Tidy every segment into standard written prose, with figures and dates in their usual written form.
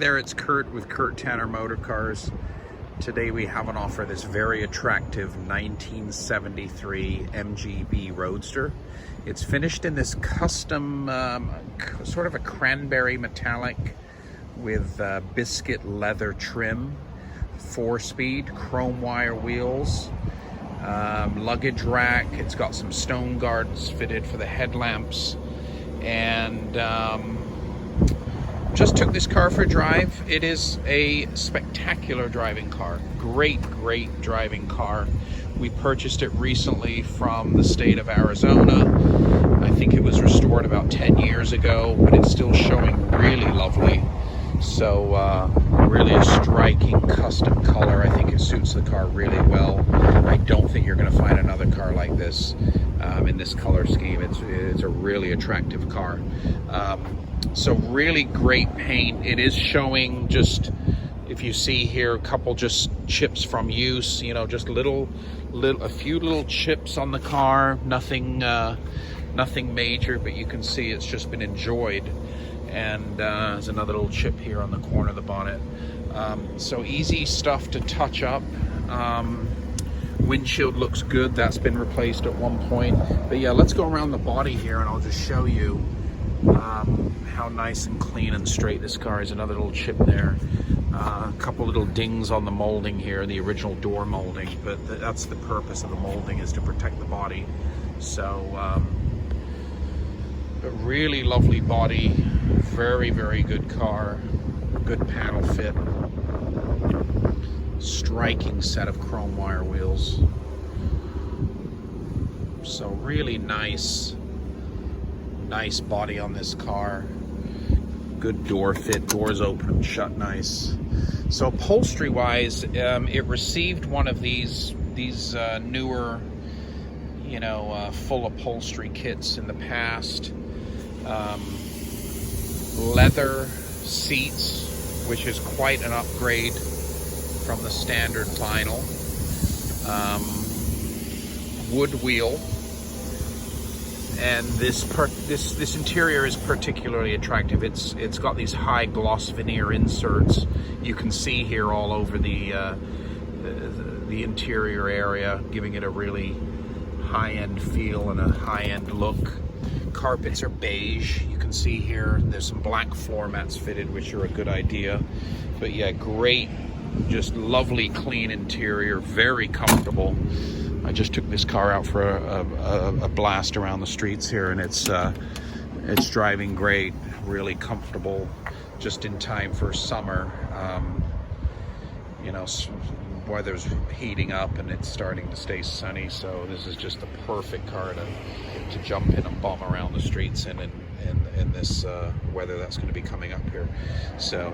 there, it's Kurt with Kurt Tanner Motor Cars. Today we have on offer this very attractive 1973 Mgb Roadster. It's finished in this custom, sort of a cranberry metallic with biscuit leather trim, 4-speed, chrome wire wheels, luggage rack. It's got some stone guards fitted for the headlamps, and just took this car for a drive. It is a spectacular driving car. Great driving car. We purchased it recently from the state of Arizona. I think it was restored about 10 years ago, but it's still showing really lovely. So really a striking custom color. I think it suits the car really well. I don't think you're going to find another car like this in this color scheme. It's a really attractive car. So really great paint. It is showing, just if you see here, a couple just chips from use, you know, just a few little chips on the car, nothing major, but you can see it's just been enjoyed. And there's another little chip here on the corner of the bonnet. So easy stuff to touch up. Windshield looks good. That's been replaced at one point. But yeah, let's go around the body here and I'll just show you how nice and clean and straight this car is. Another little chip there. A couple little dings on the molding here, the original door molding, but that's the purpose of the molding, is to protect the body. So a really lovely body, very good car, good panel fit, striking set of chrome wire wheels. So really nice body on this car. Good door fit, doors open and shut nice. So upholstery wise, it received one of these newer, you know, full upholstery kits in the past. Leather seats, which is quite an upgrade from the standard vinyl. Wood wheel. And this interior is particularly attractive. It's got these high gloss veneer inserts. You can see here all over the interior area, giving it a really high-end feel and a high-end look. Carpets are beige. You can see here there's some black floor mats fitted, which are a good idea. But yeah, great, just lovely clean interior, very comfortable. I just took this car out for a blast around the streets here, and it's driving great, really comfortable, just in time for summer. You know, weather's heating up and it's starting to stay sunny, so this is just the perfect car to jump in and bum around the streets in this weather that's going to be coming up here. So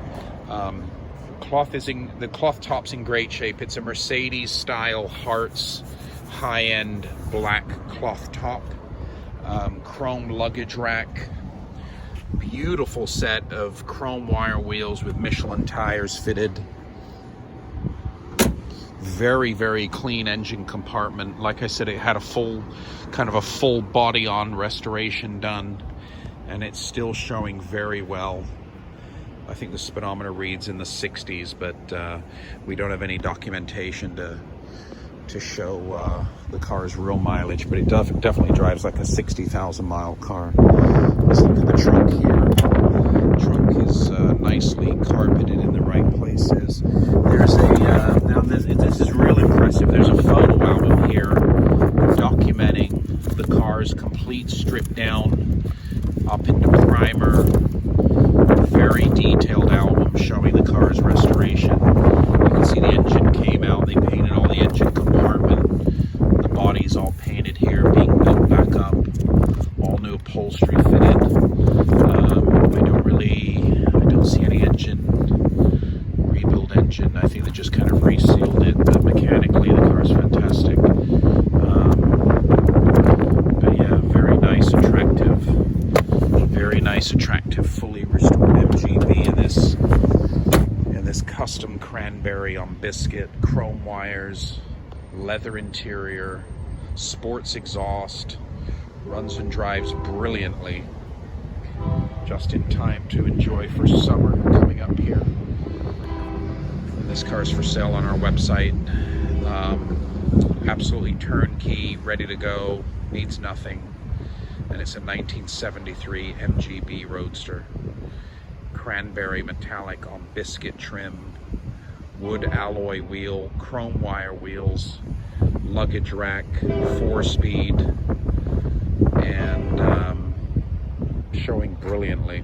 the cloth top's in great shape. It's a Mercedes style HAARTZ high-end black cloth top, chrome luggage rack, beautiful set of chrome wire wheels with Michelin tires fitted, very clean engine compartment. Like I said, it had a full body on restoration done, and it's still showing very well. I think the speedometer reads in the 60s, but we don't have any documentation to show the car's real mileage, but it definitely drives like a 60,000 mile car. Let's look at the trunk here. The trunk is nicely carpeted in the right places. There's now this is real impressive. There's a photo album here documenting the car's complete strip down up into primer. Very detailed album showing the car's restoration. You can see the engine came out. They painted all the engine compartment. The body's all painted here, being built back up. All new upholstery fitted. I don't see any rebuild engine. I think they just kind of resealed it, but mechanically the car's fantastic. But yeah, very nice, attractive, fully restored Mgb in this custom cranberry on biscuit, chrome wires, leather interior, sports exhaust, runs and drives brilliantly. just in time to enjoy for summer coming up here. And this car's for sale on our website. Absolutely turnkey, ready to go, needs nothing. And it's a 1973 Mgb Roadster. Cranberry metallic on biscuit trim, wood alloy wheel, chrome wire wheels, luggage rack, 4-speed, and showing brilliantly.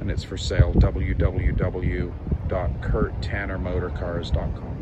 And it's for sale. www.kurttannermotorcars.com.